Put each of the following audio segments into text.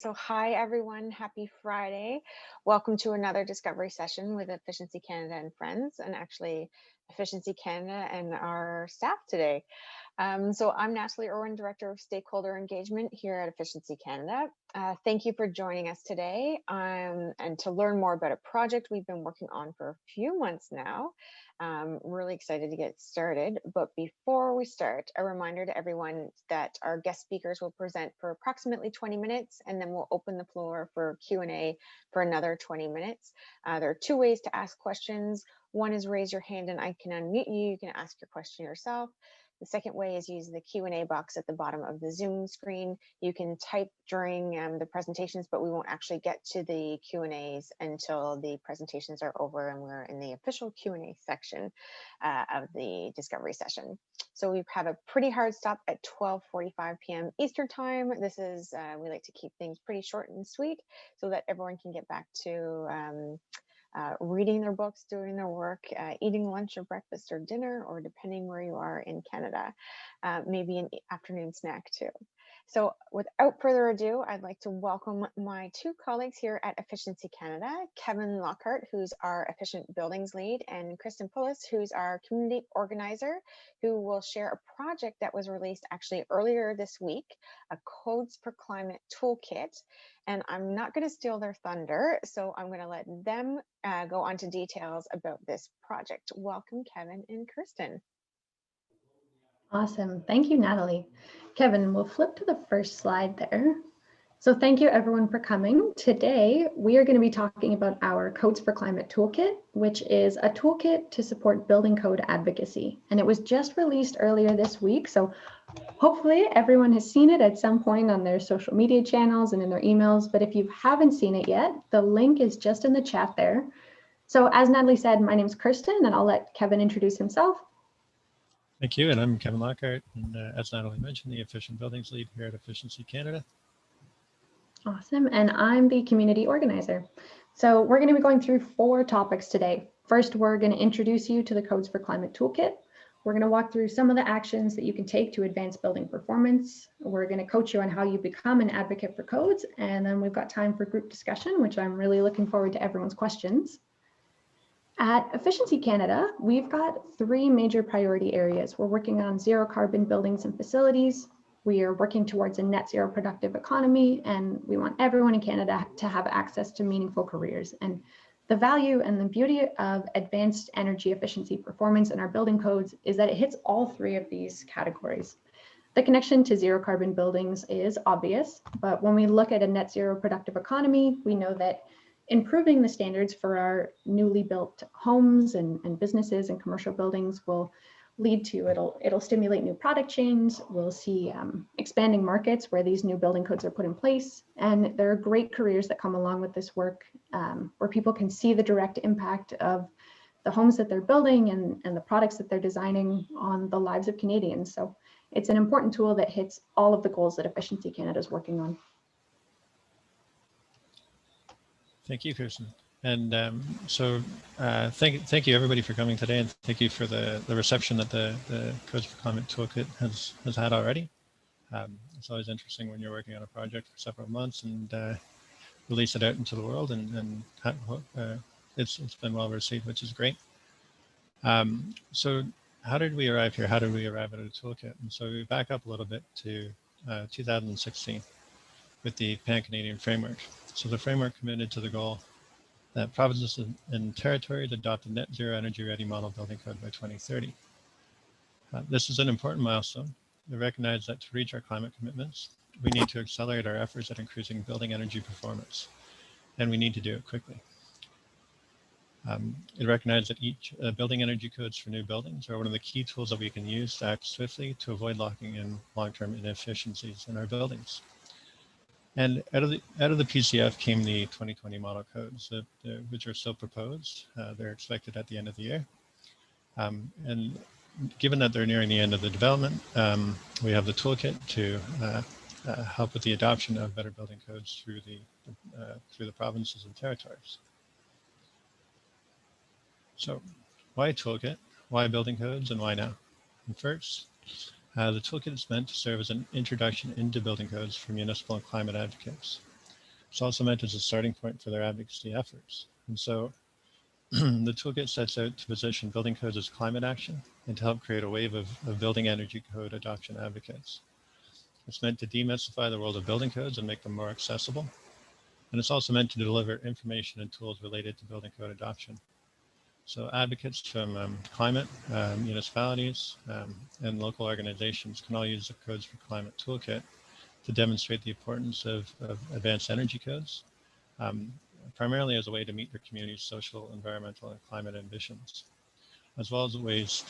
So hi everyone, happy Friday. Welcome to another discovery session with Efficiency Canada and friends, and actually Efficiency Canada and our staff today. So I'm Natalie, Irwin, Director of Stakeholder Engagement here at Efficiency Canada. Thank you for joining us today and to learn more about a project we've been working on for a few months now. Really excited to get started. But before we start, a reminder to everyone that our guest speakers will present for approximately 20 minutes, and then we'll open the floor for Q&A for another 20 minutes. There are two ways to ask questions. One is raise your hand and I can unmute you. You can ask your question yourself. The second way is use the Q&A box at the bottom of the Zoom screen. You can type during the presentations, but we won't actually get to the Q&As until the presentations are over and we're in the official Q&A section of the discovery session. So we have a pretty hard stop at 12:45 p.m. Eastern time. This is, we like to keep things pretty short and sweet so that everyone can get back to reading their books, doing their work, eating lunch or breakfast or dinner, or depending where you are in Canada, maybe an afternoon snack too. So without further ado, I'd like to welcome my two colleagues here at Efficiency Canada, Kevin Lockhart, who's our Efficient Buildings Lead, and Kirstin, who's our Community Organizer, who will share a project that was released actually earlier this week, a Codes4Climate Toolkit. And I'm not going to steal their thunder, so I'm going to let them go on to details about this project. Welcome, Kevin and Kirstin. Awesome. Thank you, Natalie. Kevin, we'll flip to the first slide there. So thank you everyone for coming. Today, we are going to be talking about our Codes4Climate Toolkit, which is a toolkit to support building code advocacy. And it was just released earlier this week. So hopefully everyone has seen it at some point on their social media channels and in their emails. But if you haven't seen it yet, the link is just in the chat there. So as Natalie said, my name is Kirstin, and I'll let Kevin introduce himself. Thank you, and I'm Kevin Lockhart, and as Natalie mentioned, the Efficient Buildings Lead here at Efficiency Canada. Awesome, and I'm the Community Organizer. So we're going to be going through 4 topics today. First, we're going to introduce you to the Codes4Climate Toolkit. We're going to walk through some of the actions that you can take to advance building performance. We're going to coach you on how you become an advocate for codes, and then we've got time for group discussion, which I'm really looking forward to everyone's questions. At Efficiency Canada, we've got 3 major priority areas. We're working on zero carbon buildings and facilities. We are working towards a net zero productive economy, and we want everyone in Canada to have access to meaningful careers. And the value and the beauty of advanced energy efficiency performance in our building codes is that it hits all 3 of these categories. The connection to zero carbon buildings is obvious, but when we look at a net zero productive economy, we know that improving the standards for our newly built homes and businesses and commercial buildings will lead to, it'll stimulate new product chains. We'll see expanding markets where these new building codes are put in place. And there are great careers that come along with this work where people can see the direct impact of the homes that they're building and the products that they're designing on the lives of Canadians. So it's an important tool that hits all of the goals that Efficiency Canada is working on. Thank you, Kirstin. And thank you everybody for coming today, and thank you for the reception that the Codes4Climate Toolkit has had already. It's always interesting when you're working on a project for several months and release it out into the world, and it's been well received, which is great. So how did we arrive here? How did we arrive at a toolkit? And so we back up a little bit to 2016 with the Pan-Canadian framework. So the framework committed to the goal that provinces and territories adopt a net zero energy ready model building code by 2030. This is an important milestone. We recognize that to reach our climate commitments, we need to accelerate our efforts at increasing building energy performance, and we need to do it quickly. It recognized that each building energy codes for new buildings are one of the key tools that we can use to act swiftly to avoid locking in long-term inefficiencies in our buildings. And out of the PCF came the 2020 model codes, which are still proposed. They're expected at the end of the year. And given that they're nearing the end of the development, we have the toolkit to help with the adoption of better building codes through the provinces and territories. So why a toolkit? Why building codes, and why now? And first, the toolkit is meant to serve as an introduction into building codes for municipal and climate advocates. It's also meant as a starting point for their advocacy efforts. And so the toolkit sets out to position building codes as climate action and to help create a wave of building energy code adoption advocates. It's meant to demystify the world of building codes and make them more accessible. And it's also meant to deliver information and tools related to building code adoption. So advocates from climate, municipalities, and local organizations can all use the Codes for Climate toolkit to demonstrate the importance of advanced energy codes, primarily as a way to meet their community's social, environmental, and climate ambitions, as well as ways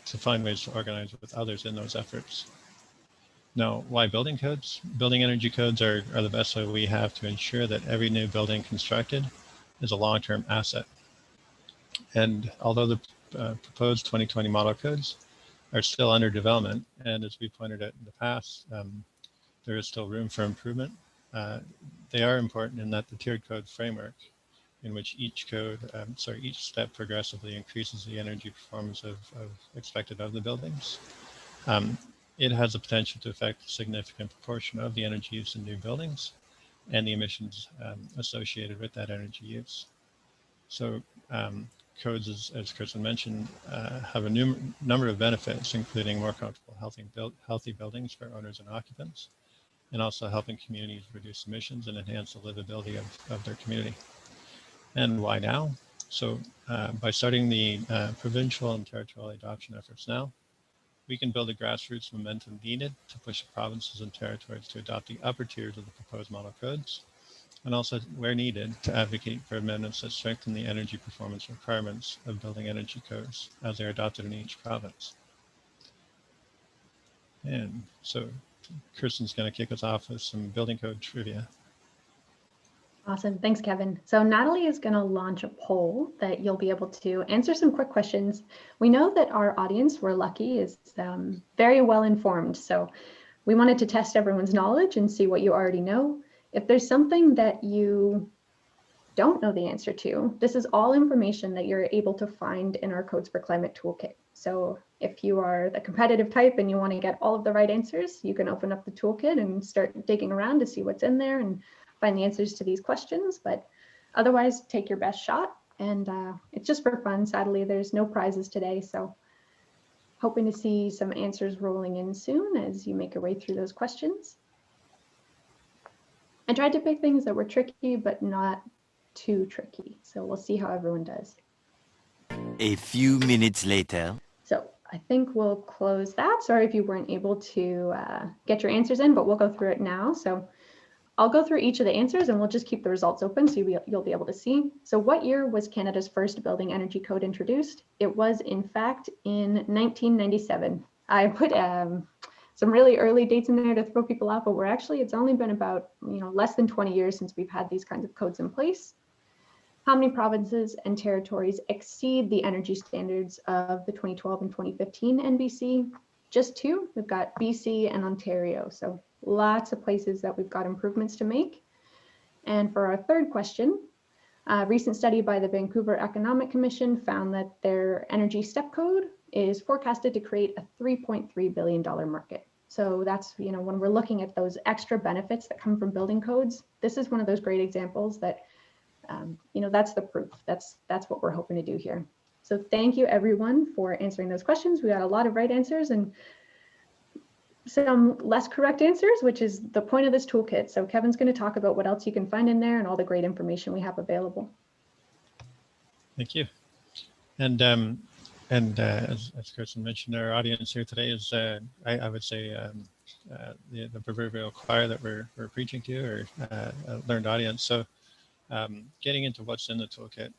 to find ways to organize with others in those efforts. Now, why building codes? Building energy codes are the best way we have to ensure that every new building constructed is a long-term asset. And although the proposed 2020 model codes are still under development, and as we pointed out in the past, there is still room for improvement. They are important in that the tiered code framework, in which each step progressively increases the energy performance of expected of the buildings. It has the potential to affect a significant proportion of the energy use in new buildings and the emissions associated with that energy use. So codes, as Kirstin mentioned, have a number of benefits, including more comfortable, healthy buildings for owners and occupants, and also helping communities reduce emissions and enhance the livability of their community. And why now? So by starting the provincial and territorial adoption efforts now, we can build the grassroots momentum needed to push provinces and territories to adopt the upper tiers of the proposed model codes, and also, where needed, to advocate for amendments that strengthen the energy performance requirements of building energy codes as they're adopted in each province. And so Kirstin's going to kick us off with some building code trivia. Awesome. Thanks, Kevin. So Natalie is going to launch a poll that you'll be able to answer some quick questions. We know that our audience, we're lucky, is very well informed. So we wanted to test everyone's knowledge and see what you already know. If there's something that you don't know the answer to, this is all information that you're able to find in our Codes for Climate toolkit. So if you are the competitive type and you want to get all of the right answers, you can open up the toolkit and start digging around to see what's in there and find the answers to these questions. But otherwise, take your best shot. And it's just for fun. Sadly, there's no prizes today. So hoping to see some answers rolling in soon as you make your way through those questions. I tried to pick things that were tricky, but not too tricky. So we'll see how everyone does. A few minutes later. So I think we'll close that. Sorry if you weren't able to get your answers in, but we'll go through it now. So I'll go through each of the answers and we'll just keep the results open so you'll be able to see. So what year was Canada's first building energy code introduced? It was in fact in 1997. I put some really early dates in there to throw people off, but it's only been about less than 20 years since we've had these kinds of codes in place. How many provinces and territories exceed the energy standards of the 2012 and 2015 NBC? Just two. We've got BC and Ontario. So lots of places that we've got improvements to make. And for our third question, a recent study by the Vancouver Economic Commission found that their energy step code is forecasted to create a $3.3 billion market. So that's, when we're looking at those extra benefits that come from building codes, this is one of those great examples that, that's the proof. That's what we're hoping to do here. So thank you everyone for answering those questions. We got a lot of right answers and some less correct answers, which is the point of this toolkit. So Kevin's going to talk about what else you can find in there and all the great information we have available. Thank you. And as Kirstin mentioned, our audience here today is, I would say, the proverbial choir that we're preaching to, or a learned audience. So getting into what's in the toolkit,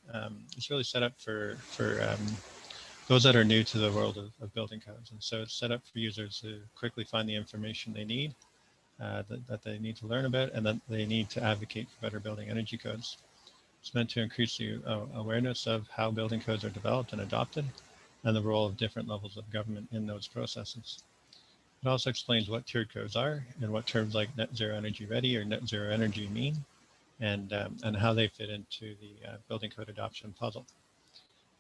it's really set up for those that are new to the world of building codes. And so it's set up for users to quickly find the information they need, that they need to learn about, and that they need to advocate for better building energy codes. It's meant to increase the awareness of how building codes are developed and adopted, and the role of different levels of government in those processes. It also explains what tiered codes are and what terms like net zero energy ready or net zero energy mean, and how they fit into the building code adoption puzzle.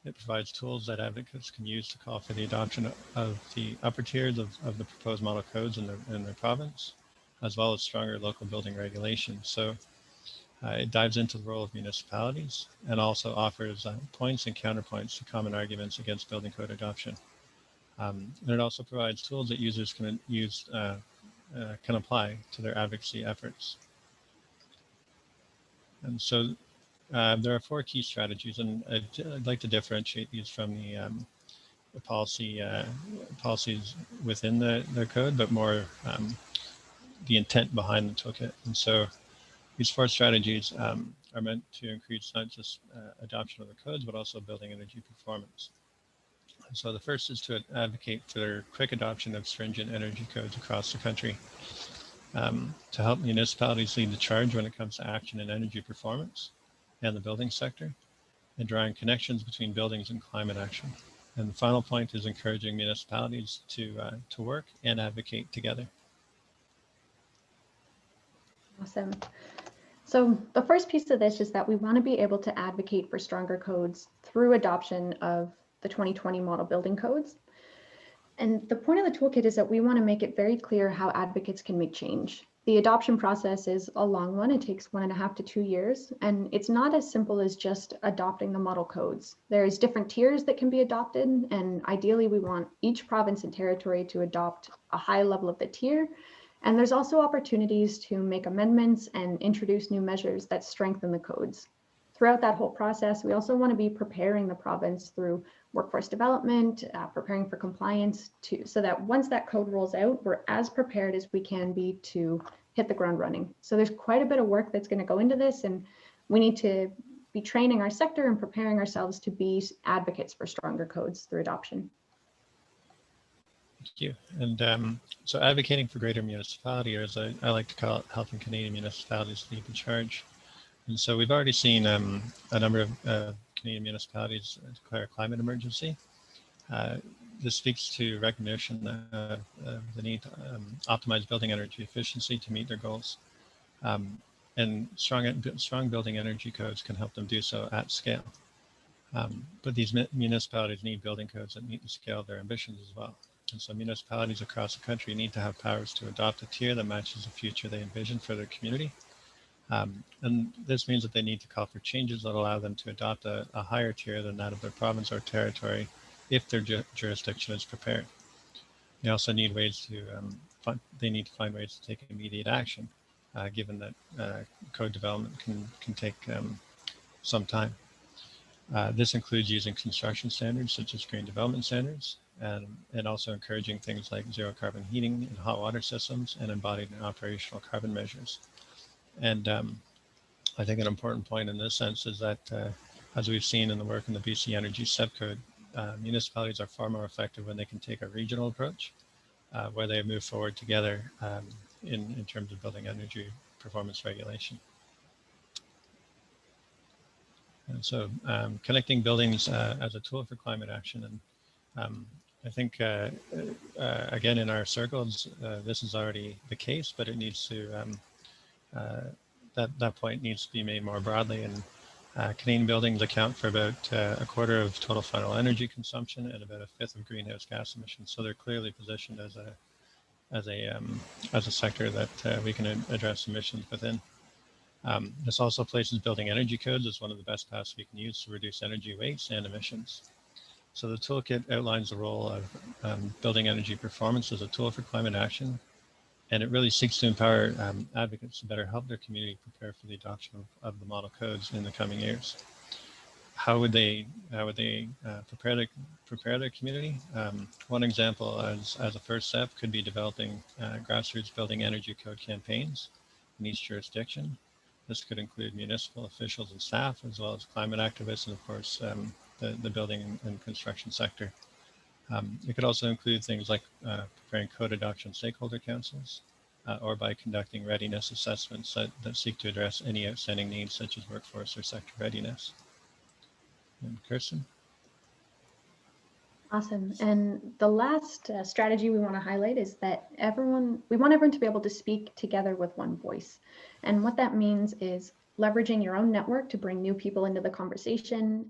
It provides tools that advocates can use to call for the adoption of the upper tiers of the proposed model codes in their province, as well as stronger local building regulations. So It dives into the role of municipalities and also offers points and counterpoints to common arguments against building code adoption. And it also provides tools that users can use can apply to their advocacy efforts. And so there are 4 key strategies, and I'd like to differentiate these from the policies within the code, but more the intent behind the toolkit. And so these 4 strategies are meant to increase not just adoption of the codes, but also building energy performance. And so the first is to advocate for quick adoption of stringent energy codes across the country. To help municipalities lead the charge when it comes to action in energy performance and the building sector, and drawing connections between buildings and climate action. And the final point is encouraging municipalities to work and advocate together. Awesome. So the first piece of this is that we want to be able to advocate for stronger codes through adoption of the 2020 model building codes. And the point of the toolkit is that we want to make it very clear how advocates can make change. The adoption process is a long one. It takes 1.5 to 2 years, and it's not as simple as just adopting the model codes. There's different tiers that can be adopted, and ideally we want each province and territory to adopt a high level of the tier. And there's also opportunities to make amendments and introduce new measures that strengthen the codes. Throughout that whole process, we also want to be preparing the province through workforce development, preparing for compliance, so that once that code rolls out, we're as prepared as we can be to hit the ground running. So there's quite a bit of work that's going to go into this, and we need to be training our sector and preparing ourselves to be advocates for stronger codes through adoption. Thank you. And so advocating for greater municipality, or as I like to call it, helping Canadian municipalities lead the charge. And so we've already seen a number of Canadian municipalities declare a climate emergency. This speaks to recognition of the need to optimize building energy efficiency to meet their goals. And strong building energy codes can help them do so at scale. But these municipalities need building codes that meet the scale of their ambitions as well. And so municipalities across the country need to have powers to adopt a tier that matches the future they envision for their community. And this means that they need to call for changes that allow them to adopt a higher tier than that of their province or territory if their jurisdiction is prepared. They also need ways to, they need to find ways to take immediate action, given that code development can take some time. This includes using construction standards such as green development standards, and also encouraging things like zero carbon heating in hot water systems and embodied and operational carbon measures. And I think an important point in this sense is that, as we've seen in the work in the BC Energy Subcode, municipalities are far more effective when they can take a regional approach, where they move forward together in terms of building energy performance regulation. And so connecting buildings as a tool for climate action. And I think, again, in our circles, this is already the case, but it needs to, that point needs to be made more broadly. And Canadian buildings account for about a quarter of total final energy consumption and about a fifth of greenhouse gas emissions. So they're clearly positioned as a sector that we can address emissions within. This also places building energy codes as one of the best paths we can use to reduce energy waste and emissions. So the toolkit outlines the role of building energy performance as a tool for climate action, and it really seeks to empower advocates to better help their community prepare for the adoption of the model codes in the coming years. How would they prepare their community? One example as a first step could be developing grassroots building energy code campaigns in each jurisdiction. This could include municipal officials and staff, as well as climate activists, and of course, the building and construction sector. It could also include things like preparing code adoption stakeholder councils, or by conducting readiness assessments that seek to address any outstanding needs, such as workforce or sector readiness. And Kirstin? Awesome. And the last strategy we want to highlight is that we want everyone to be able to speak together with one voice. And what that means is leveraging your own network to bring new people into the conversation,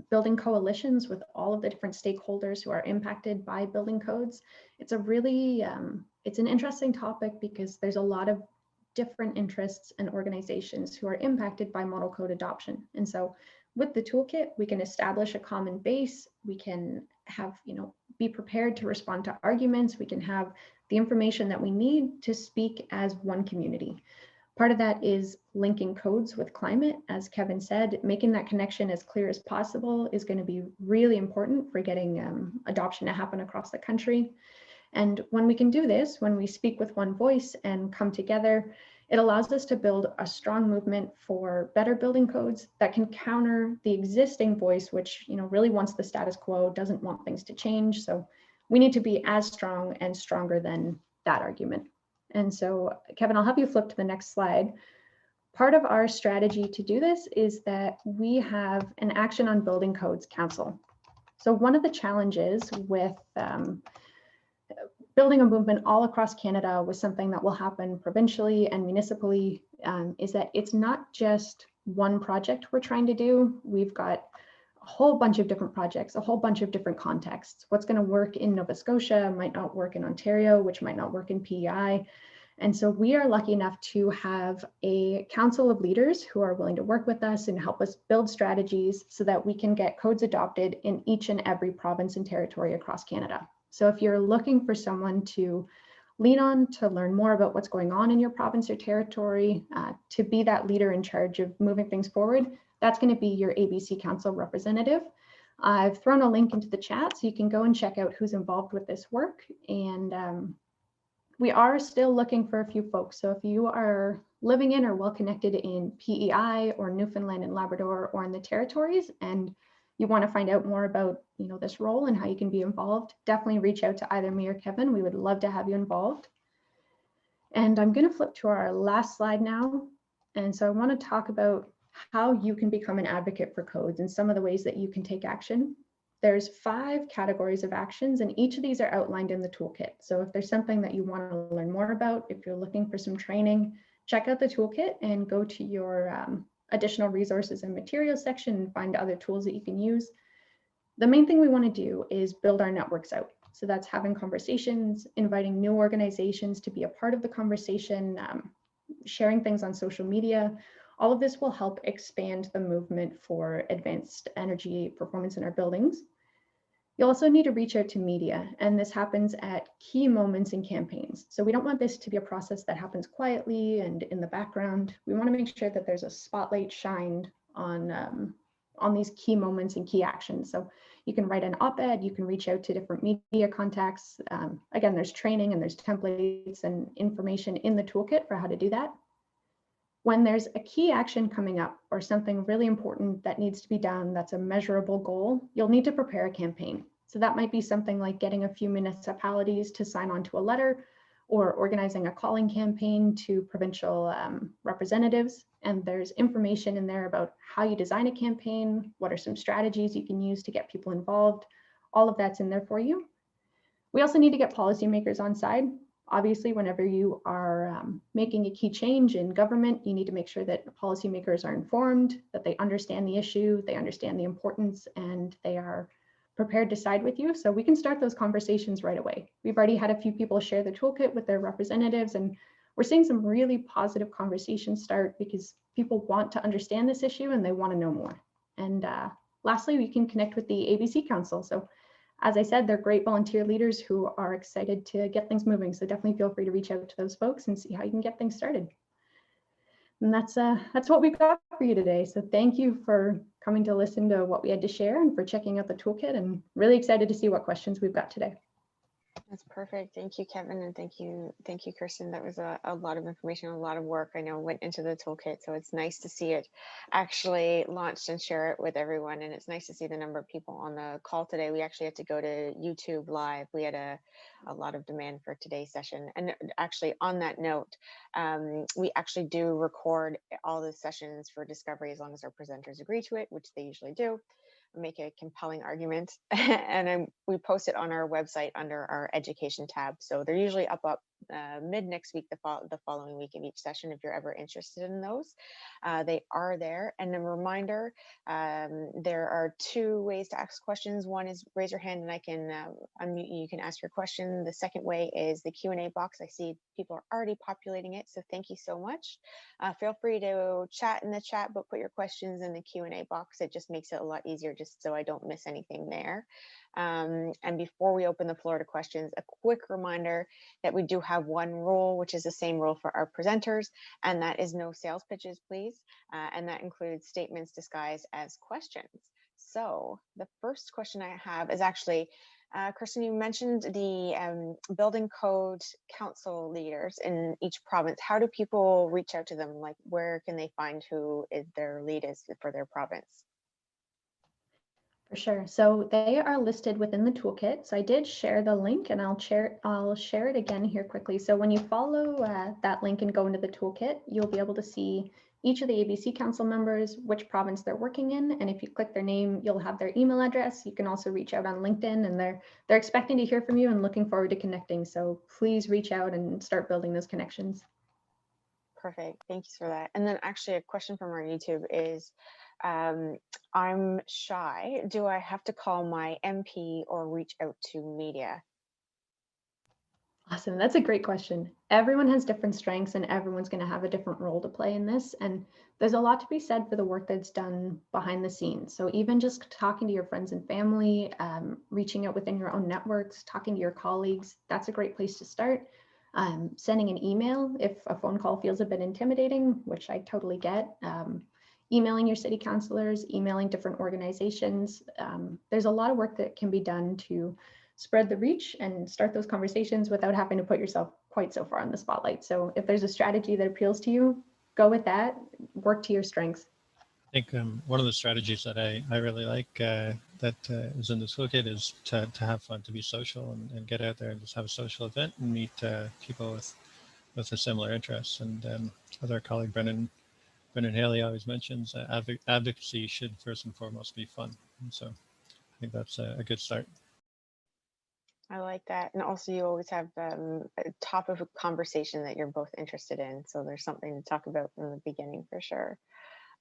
building coalitions with all of the different stakeholders who are impacted by building codes. It's a really, it's an interesting topic because there's a lot of different interests and organizations who are impacted by model code adoption. And so with the toolkit, we can establish a common base. We can have, be prepared to respond to arguments. We can have the information that we need to speak as one community. Part of that is linking codes with climate. As Kevin said, making that connection as clear as possible is going to be really important for getting adoption to happen across the country. And when we can do this, when we speak with one voice and come together, it allows us to build a strong movement for better building codes that can counter the existing voice, which really wants the status quo, doesn't want things to change. So we need to be as strong and stronger than that argument. And so, Kevin, I'll have you flip to the next slide. Part of our strategy to do this is that we have an Action on Building Codes Council. So one of the challenges with building a movement all across Canada with something that will happen provincially and municipally is that it's not just one project we're trying to do. We've got a whole bunch of different projects, a whole bunch of different contexts. What's going to work in Nova Scotia might not work in Ontario, which might not work in PEI. And so we are lucky enough to have a council of leaders who are willing to work with us and help us build strategies so that we can get codes adopted in each and every province and territory across Canada. So if you're looking for someone to lean on to learn more about what's going on in your province or territory, to be that leader in charge of moving things forward, that's going to be your ABC Council representative. I've thrown a link into the chat so you can go and check out who's involved with this work. And we are still looking for a few folks. So if you are living in or well connected in PEI or Newfoundland and Labrador or in the territories, and you want to find out more about this role and how you can be involved, definitely reach out to either me or Kevin. We would love to have you involved. And I'm going to flip to our last slide now. And so I want to talk about how you can become an advocate for codes and some of the ways that you can take action. There's 5 categories of actions, and each of these are outlined in the toolkit. So if there's something that you want to learn more about, if you're looking for some training, check out the toolkit and go to your additional resources and materials section and find other tools that you can use. The main thing we want to do is build our networks out. So that's having conversations, inviting new organizations to be a part of the conversation, sharing things on social media. All of this will help expand the movement for advanced energy performance in our buildings. You also need to reach out to media, and this happens at key moments in campaigns. So we don't want this to be a process that happens quietly and in the background. We want to make sure that there's a spotlight shined on these key moments and key actions. So you can write an op-ed, you can reach out to different media contacts. Again, there's training and there's templates and information in the toolkit for how to do that. When there's a key action coming up or something really important that needs to be done, that's a measurable goal, you'll need to prepare a campaign. So that might be something like getting a few municipalities to sign on to a letter or organizing a calling campaign to provincial representatives. And there's information in there about how you design a campaign, what are some strategies you can use to get people involved. All of that's in there for you. We also need to get policymakers on side. Obviously, whenever you are making a key change in government, you need to make sure that policymakers are informed, that they understand the issue, they understand the importance, and they are prepared to side with you. So we can start those conversations right away. We've already had a few people share the toolkit with their representatives, and we're seeing some really positive conversations start because people want to understand this issue and they want to know more. And lastly, we can connect with the ABC Council. So as I said, they're great volunteer leaders who are excited to get things moving. So definitely feel free to reach out to those folks and see how you can get things started. And that's what we've got for you today. So thank you for coming to listen to what we had to share and for checking out the toolkit, and really excited to see what questions we've got today. That's perfect. Thank you, Kevin, and thank you, Kirstin. That was a lot of information, a lot of work I know went into the toolkit. So it's nice to see it actually launched and share it with everyone. And it's nice to see the number of people on the call today. We actually had to go to YouTube Live. We had a lot of demand for today's session. And actually, on that note, we actually do record all the sessions for Discovery as long as our presenters agree to it, which they usually do. Make a compelling argument, and we post it on our website under our education tab. So they're usually up mid next week, the following week of each session, if you're ever interested in those. They are there. And a reminder, there are 2 ways to ask questions. One is raise your hand and I can unmute you. You can ask your question. The second way is the Q&A box. I see people are already populating it, so thank you so much. Feel free to chat in the chat, but put your questions in the Q&A box. It just makes it a lot easier, just so I don't miss anything there. And before we open the floor to questions, a quick reminder that we do have one rule, which is the same rule for our presenters, and that is no sales pitches, please. And that includes statements disguised as questions. So the first question I have is actually, Kirstin, you mentioned the Building Code Council leaders in each province. How do people reach out to them? Like, where can they find who their lead is for their province? For sure. So they are listed within the toolkit. So I did share the link, and I'll share it again here quickly. So when you follow that link and go into the toolkit, you'll be able to see each of the ABC Council members, which province they're working in. And if you click their name, you'll have their email address. You can also reach out on LinkedIn, and they're expecting to hear from you and looking forward to connecting. So please reach out and start building those connections. Perfect. Thanks for that. And then actually a question from our YouTube is, I'm shy. Do I have to call my MP or reach out to media? Awesome. That's a great question. Everyone has different strengths and everyone's going to have a different role to play in this. And there's a lot to be said for the work that's done behind the scenes. So even just talking to your friends and family, reaching out within your own networks, talking to your colleagues, that's a great place to start. Sending an email if a phone call feels a bit intimidating, which I totally get. Emailing your city councilors, emailing different organizations. There's a lot of work that can be done to spread the reach and start those conversations without having to put yourself quite so far on the spotlight. So if there's a strategy that appeals to you, go with that, work to your strengths. I think one of the strategies that I really like that is in the toolkit is to have fun, to be social and get out there and just have a social event and meet people with a similar interests. And as our colleague Brendan Haley always mentions, advocacy should first and foremost be fun. And so I think that's a good start. I like that. And also you always have a topic of conversation that you're both interested in. So there's something to talk about from the beginning for sure.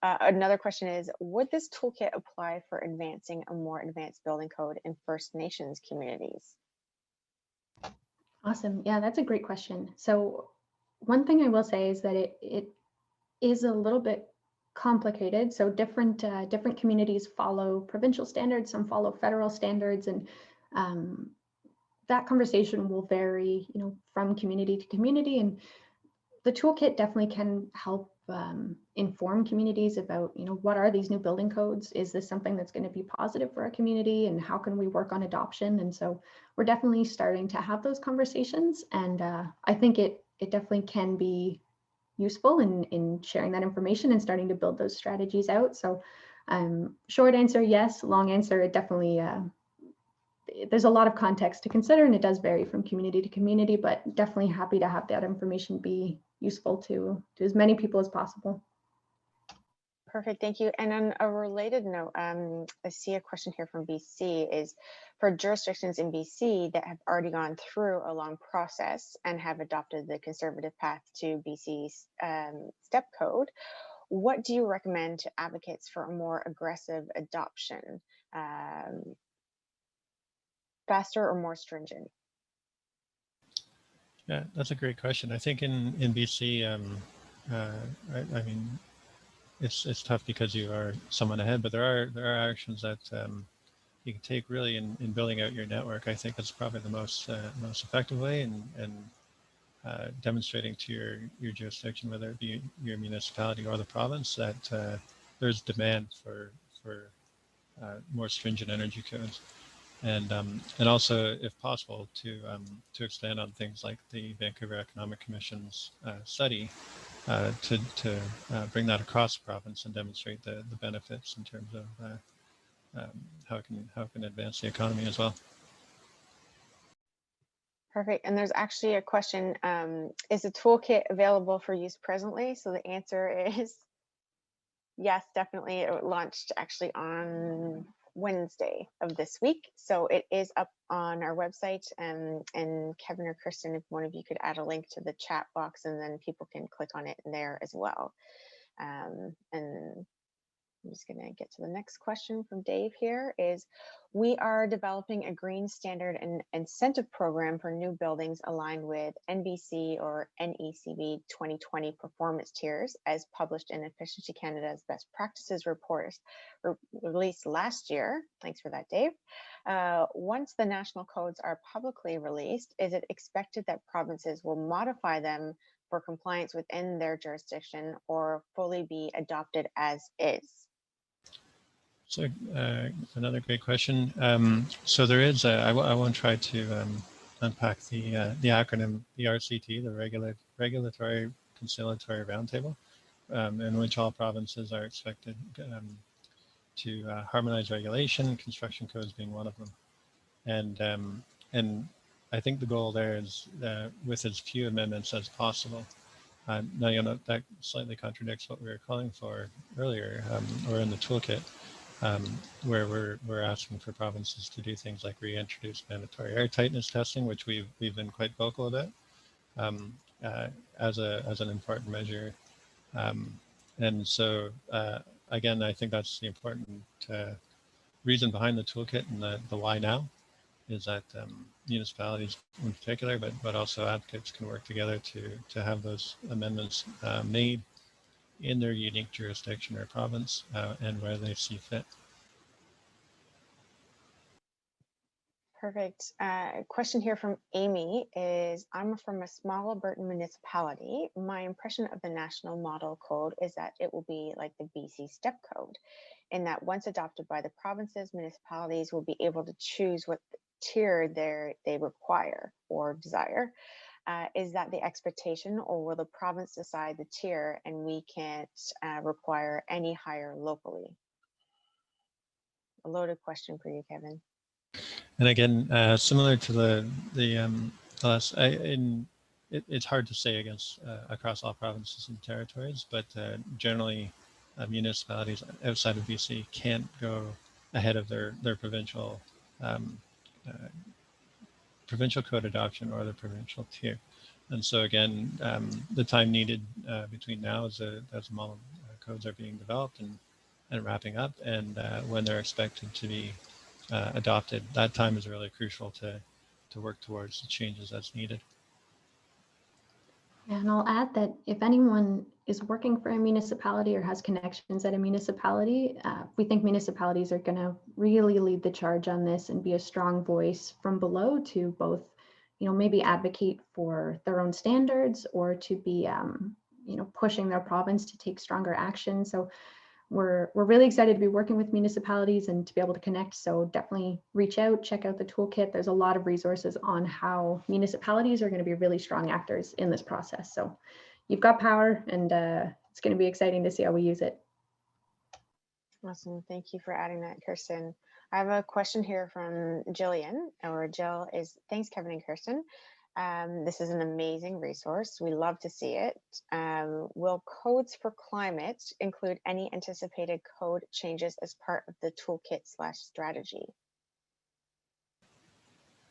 Another question is, would this toolkit apply for advancing a more advanced building code in First Nations communities? Awesome. Yeah, that's a great question. So one thing I will say is that it is a little bit complicated. So different communities follow provincial standards, some follow federal standards, and that conversation will vary, from community to community. And the toolkit definitely can help inform communities about, what are these new building codes? Is this something that's going to be positive for our community? And how can we work on adoption? And so we're definitely starting to have those conversations. And I think it definitely can be useful in sharing that information and starting to build those strategies out. So short answer, yes. Long answer, it definitely, there's a lot of context to consider, and it does vary from community to community, but definitely happy to have that information be useful to as many people as possible. Perfect, thank you. And on a related note, I see a question here from BC is, for jurisdictions in BC that have already gone through a long process and have adopted the conservative path to BC's STEP code, what do you recommend to advocates for a more aggressive adoption? Faster or more stringent? Yeah, that's a great question. I think in BC, I mean, it's tough because you are somewhat ahead, but there are actions that you can take really in building out your network. I think that's probably the most effective way, and demonstrating to your jurisdiction, whether it be your municipality or the province, that there's demand for more stringent energy codes. And also, if possible, to expand on things like the Vancouver Economic Commission's study, to bring that across the province and demonstrate the benefits in terms of how it can advance the economy as well. Perfect. And there's actually a question, is the toolkit available for use presently? So the answer is yes, definitely. It launched actually on Wednesday of this week. So it is up on our website, and Kevin or Kirstin, if one of you could add a link to the chat box, and then people can click on it in there as well. And I'm just going to get to the next question from Dave here is, we are developing a green standard and incentive program for new buildings aligned with NBC or NECB 2020 performance tiers as published in Efficiency Canada's best practices report released last year. Thanks for that, Dave. Once the national codes are publicly released, is it expected that provinces will modify them for compliance within their jurisdiction or fully be adopted as is? So another great question. So there is, I won't try to unpack the acronym RCT, the Regulatory Conciliatory Roundtable, in which all provinces are expected to harmonize regulation, construction codes being one of them. And I think the goal there is with as few amendments as possible. Now, you know, that slightly contradicts what we were calling for earlier, or in the toolkit. Where we're asking for provinces to do things like reintroduce mandatory air tightness testing, which we've been quite vocal about as an important measure. And so again, I think that's the important reason behind the toolkit, and the why now is that municipalities in particular, but also advocates can work together to have those amendments made in their unique jurisdiction or province and where they see fit. Perfect. Question here from Amy is, I'm from a small Albertan municipality. My impression of the national model code is that it will be like the BC step code, in that once adopted by the provinces, municipalities will be able to choose what tier they require or desire. Is that the expectation, or will the province decide the tier and we can't require any higher locally? A loaded question for you, Kevin. And again, similar to the last, it's hard to say across all provinces and territories, but generally municipalities outside of BC can't go ahead of their provincial provincial code adoption or the provincial tier. And so again, the time needed between now as model codes are being developed and wrapping up, and when they're expected to be adopted, that time is really crucial to work towards the changes that's needed. And I'll add that if anyone is working for a municipality or has connections at a municipality, we think municipalities are going to really lead the charge on this and be a strong voice from below to both, you know, maybe advocate for their own standards or to be, you know, pushing their province to take stronger action. So we're really excited to be working with municipalities and to be able to connect. So definitely reach out, check out the toolkit. There's a lot of resources on how municipalities are going to be really strong actors in this process. So you've got power, and it's going to be exciting to see how we use it. Awesome. Thank you for adding that, Kirstin. I have a question here from Jillian, or Jill is, thanks, Kevin and Kirstin. This is an amazing resource. We love to see it. Will Codes4Climate include any anticipated code changes as part of the toolkit/strategy?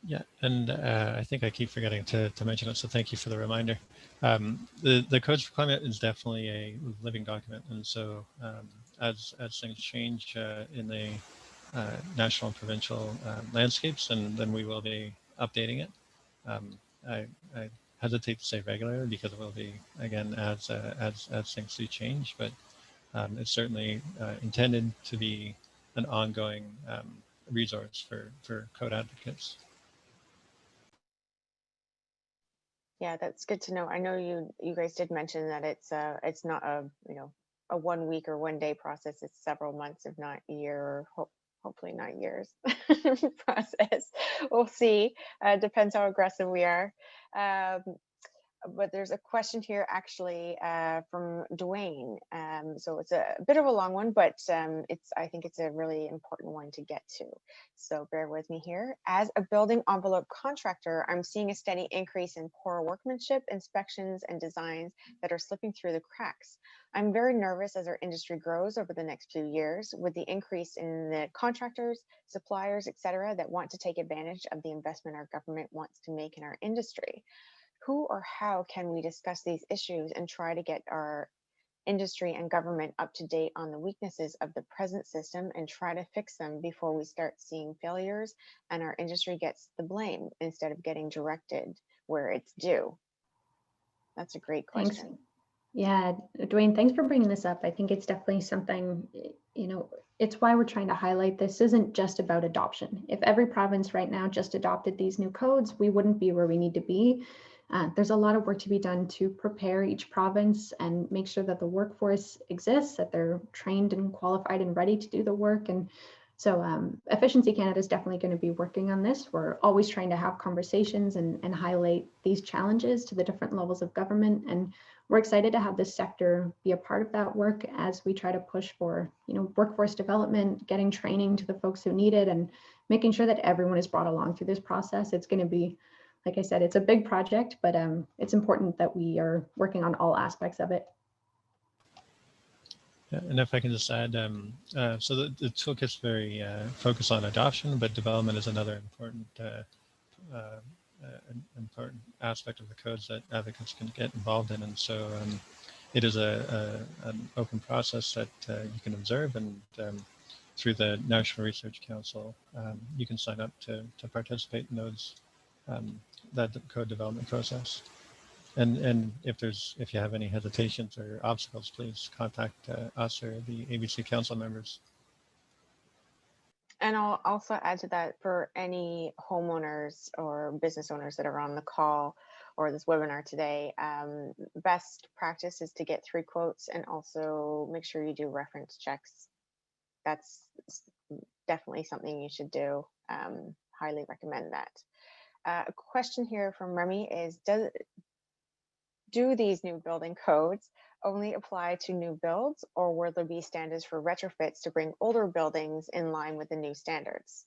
Yeah, and I think I keep forgetting to mention it, so thank you for the reminder. The Codes4Climate is definitely a living document, and so as things change in the national and provincial landscapes, and then we will be updating it. I hesitate to say regularly because it will be, again, as things do change, but it's certainly intended to be an ongoing resource for code advocates. Yeah, that's good to know. I know you guys did mention that it's not a a 1 week or 1 day process. It's several months, if not a year, or hopefully not years process. We'll see. Depends how aggressive we are. but there's a question here actually from Dwayne. So it's a bit of a long one, but I think it's a really important one to get to. So bear with me here. As a building envelope contractor, I'm seeing a steady increase in poor workmanship, inspections, and designs that are slipping through the cracks. I'm very nervous as our industry grows over the next few years with the increase in the contractors, suppliers, etc., that want to take advantage of the investment our government wants to make in our industry. Who or how can we discuss these issues and try to get our industry and government up to date on the weaknesses of the present system and try to fix them before we start seeing failures and our industry gets the blame instead of getting directed where it's due? That's a great question. Thanks. Yeah, Dwayne, thanks for bringing this up. I think it's definitely something, it's why we're trying to highlight this isn't just about adoption. If every province right now just adopted these new codes, we wouldn't be where we need to be. There's a lot of work to be done to prepare each province and make sure that the workforce exists, that they're trained and qualified and ready to do the work. And so Efficiency Canada is definitely going to be working on this. We're always trying to have conversations and highlight these challenges to the different levels of government. And we're excited to have this sector be a part of that work as we try to push for, workforce development, getting training to the folks who need it, and making sure that everyone is brought along through this process. It's going to be, like I said, it's a big project, but it's important that we are working on all aspects of it. Yeah, and if I can just add, so the toolkit's very focused on adoption, but development is another important important aspect of the codes that advocates can get involved in. And so it is an open process that you can observe, and through the National Research Council, you can sign up to participate in those that code development process. And if you have any hesitations or obstacles, please contact us or the ABC Council members. And I'll also add to that, for any homeowners or business owners that are on the call or this webinar today, best practice is to get 3 quotes and also make sure you do reference checks. That's definitely something you should do. Highly recommend that. A question here from Remy is, do these new building codes only apply to new builds, or will there be standards for retrofits to bring older buildings in line with the new standards?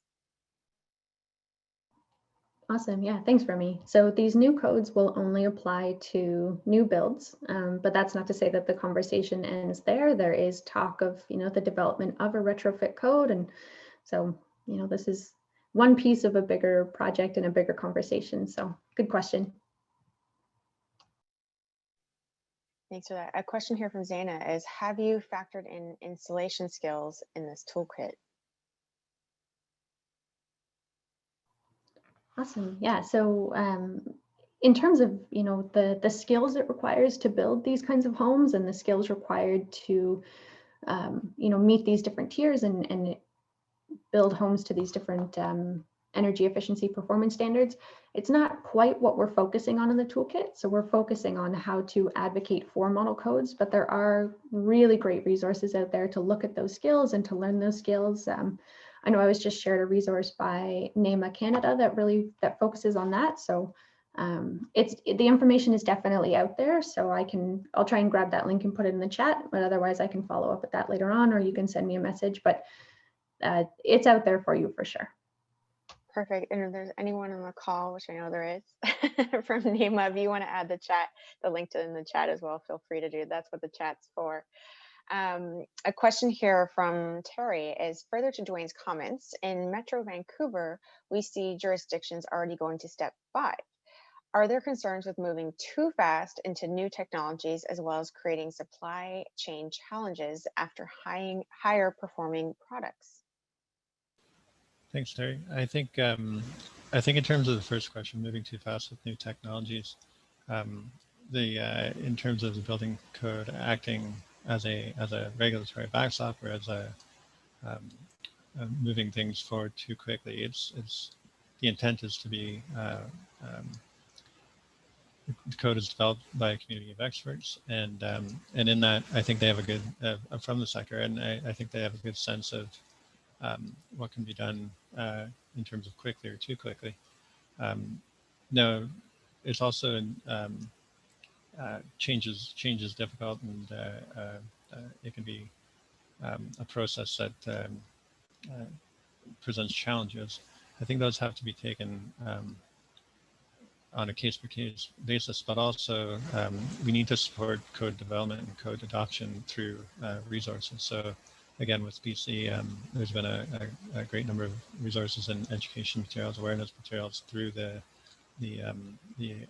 Awesome. Yeah, thanks, Remy. So these new codes will only apply to new builds, but that's not to say that the conversation ends there. There is talk of, the development of a retrofit code. And so, this is one piece of a bigger project and a bigger conversation. So good question. Thanks for that. A question here from Zaina is, have you factored in installation skills in this toolkit? Awesome. Yeah. So in terms of, the skills it requires to build these kinds of homes and the skills required to, meet these different tiers and build homes to these different energy efficiency performance standards, it's not quite what we're focusing on in the toolkit. So we're focusing on how to advocate for model codes, but there are really great resources out there to look at those skills and to learn those skills. I know I was just shared a resource by NEMA Canada that focuses on that. So the information is definitely out there. So I'll try and grab that link and put it in the chat, but otherwise I can follow up with that later on, or you can send me a message, but it's out there for you for sure. Perfect. And if there's anyone on the call, which I know there is, from NEMA, if you want to add the link to in the chat as well, feel free to do. That's what the chat's for. A question here from Terry is, further to Dwayne's comments, in Metro Vancouver, we see jurisdictions already going to step 5. Are there concerns with moving too fast into new technologies, as well as creating supply chain challenges after higher performing products? Thanks, Terry. I think in terms of the first question, moving too fast with new technologies, in terms of the building code acting as a regulatory backstop, or as moving things forward too quickly, it's the intent is to be the code is developed by a community of experts, and in that, I think they have a good from the sector, and I think they have a good sense of what can be done in terms of quickly or too quickly. No, it's also change is difficult, and it can be a process that presents challenges. I think those have to be taken on a case-by-case basis, but also we need to support code development and code adoption through resources. So again, with BC, there's been a great number of resources in education materials, awareness materials through the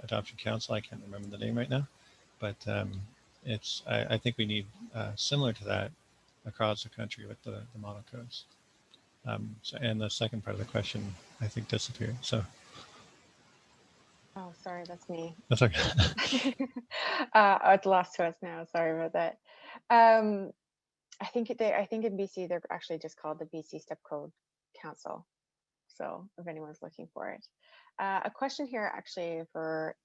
Adoption Council. I can't remember the name right now, but I think we need similar to that across the country with the model codes. And the second part of the question, I think, disappeared. So. Oh, sorry, that's me. That's okay. It's lost to us now. Sorry about that. I think in BC they're actually just called the BC Step Code Council. So if anyone's looking for it, a question here actually for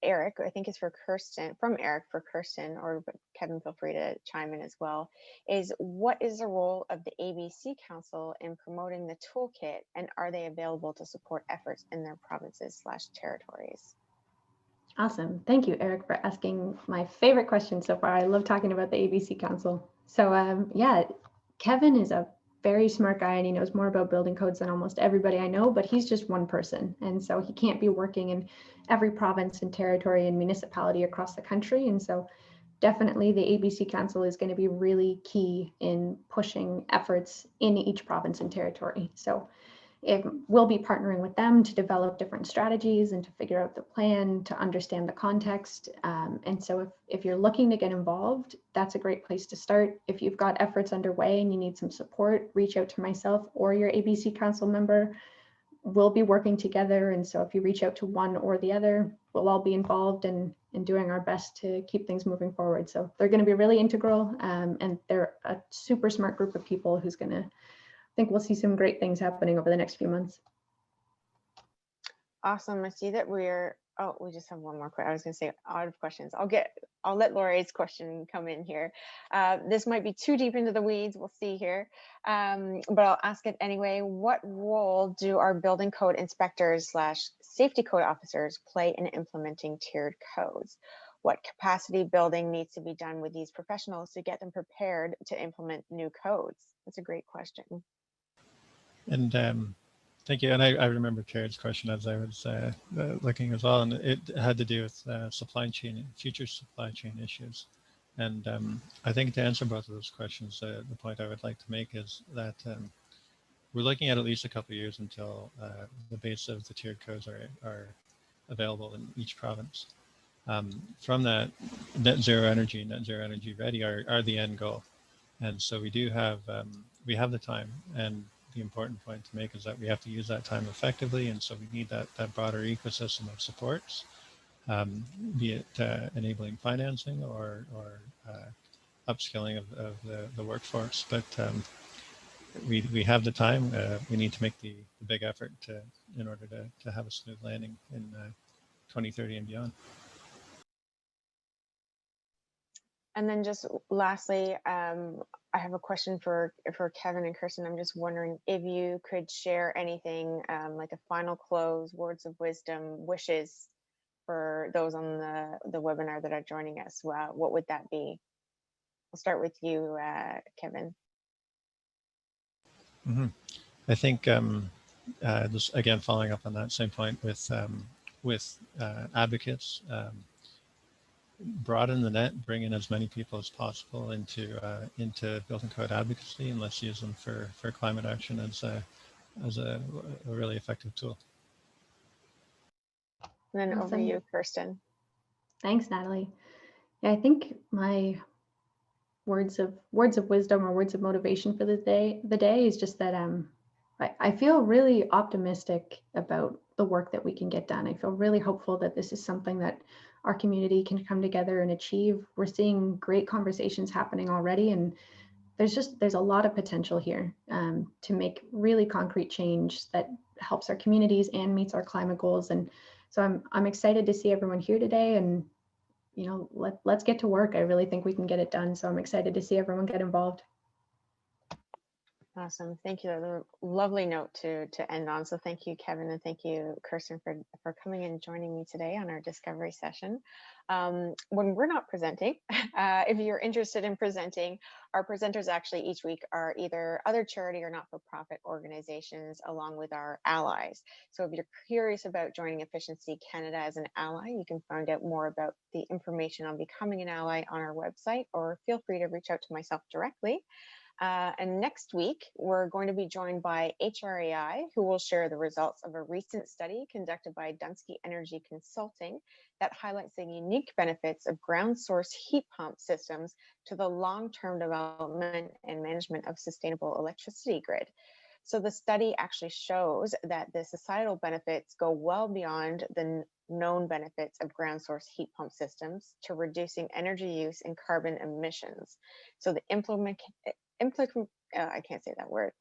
Eric, I think is for Kirstin, from Eric for Kirstin, or Kevin, feel free to chime in as well, is what is the role of the ABC Council in promoting the toolkit, and are they available to support efforts in their provinces/territories? Awesome. Thank you, Eric, for asking my favorite question so far. I love talking about the ABC Council. So yeah, Kevin is a very smart guy, and he knows more about building codes than almost everybody I know, but he's just one person. And so he can't be working in every province and territory and municipality across the country. And so definitely the ABC Council is going to be really key in pushing efforts in each province and territory. So we'll be partnering with them to develop different strategies and to figure out the plan, to understand the context. And so if you're looking to get involved, that's a great place to start. If you've got efforts underway and you need some support, reach out to myself or your ABC Council member. We'll be working together. And so if you reach out to one or the other, we'll all be involved in doing our best to keep things moving forward. So they're going to be really integral, and they're a super smart group of people who's going to, I think we'll see some great things happening over the next few months. Awesome. I see that we just have one more question. I was going to say out of questions. I'll let Laurie's question come in here. This might be too deep into the weeds. We'll see here. But I'll ask it anyway. What role do our building code inspectors/safety code officers play in implementing tiered codes? What capacity building needs to be done with these professionals to get them prepared to implement new codes? That's a great question. And thank you. And I remember Kara's question as I was looking as well, and it had to do with future supply chain issues. And I think to answer both of those questions, the point I would like to make is that we're looking at least a couple of years until the base of the tiered codes are available in each province. From that, net zero energy ready are the end goal. And so we do have, we have the time, and the important point to make is that we have to use that time effectively. And so we need that broader ecosystem of supports, be it enabling financing or upskilling of the workforce. But we have the time. We need to make the big effort in order to have a smooth landing in 2030 and beyond. And then just lastly, I have a question for Kevin and Kirstin. I'm just wondering if you could share anything like a final close, words of wisdom, wishes for those on the webinar that are joining us. What would that be? I'll start with you, Kevin. Mm-hmm. I think just again following up on that same point with advocates. Broaden the net, bring in as many people as possible into building code advocacy, and let's use them for climate action as a really effective tool. And then Awesome. over to you, Kirstin. Thanks, Natalie. Yeah, I think my words of wisdom or words of motivation for the day is just that I feel really optimistic about the work that we can get done. I feel really hopeful that this is something that our community can come together and achieve. We're seeing great conversations happening already, and there's a lot of potential here to make really concrete change that helps our communities and meets our climate goals. And so I'm excited to see everyone here today, and let's get to work. I really think we can get it done. So I'm excited to see everyone get involved. Awesome. Thank you. That was a lovely note to end on. So thank you, Kevin, and thank you, Kirstin, for coming and joining me today on our discovery session. When we're not presenting, if you're interested in presenting, our presenters actually each week are either other charity or not-for-profit organizations along with our allies. So if you're curious about joining Efficiency Canada as an ally, you can find out more about the information on becoming an ally on our website, or feel free to reach out to myself directly. And next week, we're going to be joined by HRAI, who will share the results of a recent study conducted by Dunsky Energy Consulting that highlights the unique benefits of ground source heat pump systems to the long-term development and management of sustainable electricity grid. So the study actually shows that the societal benefits go well beyond the known benefits of ground source heat pump systems to reducing energy use and carbon emissions. So the I can't say that word,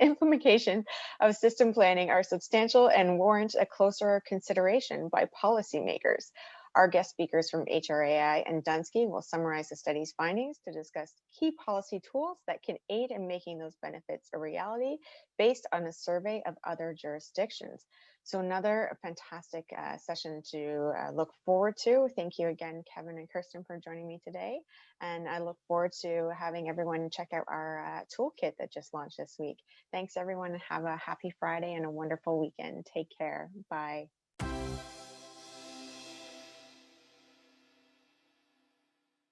implementation of system planning are substantial and warrant a closer consideration by policymakers. Our guest speakers from HRAI and Dunsky will summarize the study's findings to discuss key policy tools that can aid in making those benefits a reality based on a survey of other jurisdictions. So another fantastic session to look forward to. Thank you again, Kevin and Kirstin, for joining me today. And I look forward to having everyone check out our toolkit that just launched this week. Thanks, everyone. Have a happy Friday and a wonderful weekend. Take care. Bye.